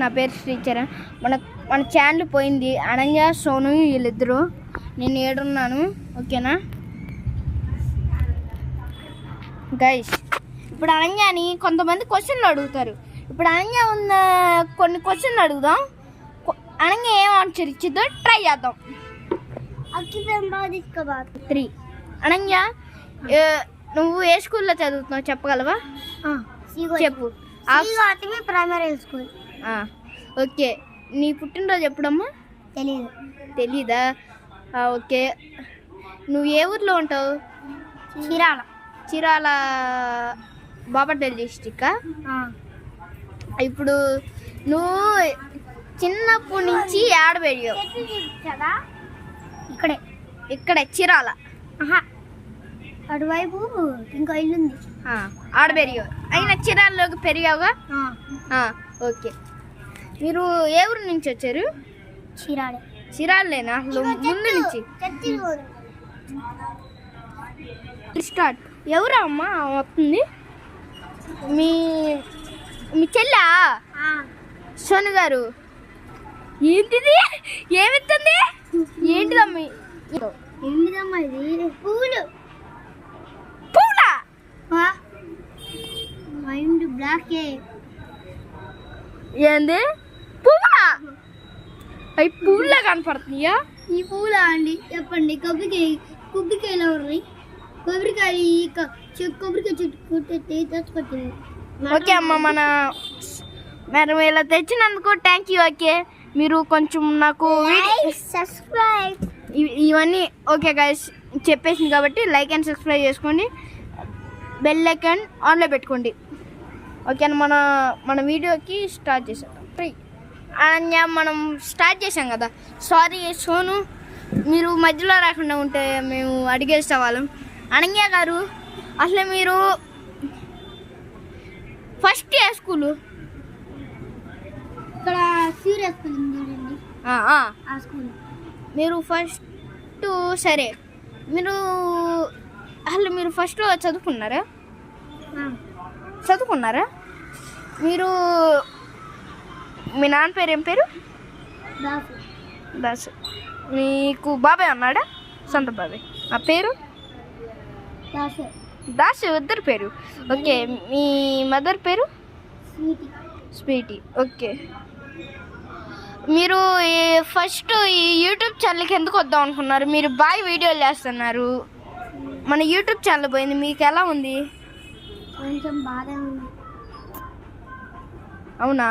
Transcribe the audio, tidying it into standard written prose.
నా పేరు శ్రీచరణ్. మన మన ఛానల్ పోయింది. అనన్య సోను వీళ్ళిద్దరు. నేను ఏడున్నాను. ఓకేనా గైస్? ఇప్పుడు అనన్యని కొంతమంది క్వశ్చన్లు అడుగుతారు. ఇప్పుడు అనన్య ఉన్న కొన్ని క్వశ్చన్లు అడుగుదాం. అనన్య ఏం ఆన్సర్ ఇచ్చిద్దో ట్రై చేద్దాం. 3 అనన్య, నువ్వు ఏ స్కూల్లో చదువుతున్నావు చెప్పగలవా? చెప్పు. Primary school. ఓకే. నీ పుట్టినరోజు ఎప్పుడమ్మా? తెలీదా? ఓకే. నువ్వు ఏ ఊర్లో ఉంటావు? చీరాల బాపట్ల డిస్టిక్. ఇప్పుడు నువ్వు చిన్నప్పటి నుంచి ఆడ పెరిగావు? ఇక్కడే చీరాల. అటువైపు ఇంకో ఇల్లు ఉంది. ఆడ పెరిగావు. అయినా చీరాలలోకి పెరిగావుగా? ఓకే. మీరు ఏ ఊరు నుంచి వచ్చారు? చీరాలేనా? ముందు నుంచి స్టార్ట్. ఎవరా అమ్మా వస్తుంది? మీ చెల్లా సోను గారు. ఏంటిది? ఏమిస్తుంది? ఏంటిదమ్మా? ఇది పూలా మైండ్ బ్లాక్. ఏంది పువ్వులా? అవి పువ్వులా కనపడుతున్నాయా? ఈ పూలా అండి. చెప్పండి. కొబ్బరికాయలు ఎవరి? కొబ్బరికాయ తెచ్చుకొచ్చింది. ఓకే అమ్మ, మనం ఇలా తెచ్చినందుకు థ్యాంక్ యూ. ఓకే, మీరు కొంచెం నాకు సబ్స్క్రైబ్ ఇవన్నీ ఓకే గైస్ చెప్పేసింది కాబట్టి లైక్ అండ్ సబ్స్క్రైబ్ చేసుకోండి. బెల్ ఐకాన్ ఆన్లో పెట్టుకోండి. ఓకేనా? మన వీడియోకి స్టార్ట్ చేసాం. అనన్య, మనం స్టార్ట్ చేసాం కదా. సారీ సోను, మీరు మధ్యలో రాకుండా ఉంటే మేము అడిగేసే వాళ్ళం. అనన్య గారు, అసలు మీరు ఫస్ట్ ఏ స్కూలు? ఇక్కడ సీరియస్ స్కూల్ చూడండి. ఆ స్కూల్. మీరు ఫస్ట్ సరే, మీరు ఫస్ట్ చదువుకున్నారా? మీరు మీ నాన్న పేరు ఏం పేరు? దాసు. మీకు బాబాయ్ ఉన్నాడా? సొంత బాబాయ్. ఆ పేరు? దాసు. ఇద్దరు పేరు. ఓకే. మీ మదర్ పేరు? స్వీటీ. ఓకే. మీరు ఫస్ట్ ఈ యూట్యూబ్ ఛానల్కి ఎందుకు వద్దాం అనుకున్నారు? మీరు బాగా వీడియోలు చేస్తున్నారు. మన యూట్యూబ్ ఛానల్ పోయింది. మీకు ఎలా ఉంది? కొంచెం బాగా ఉంది. అవునా?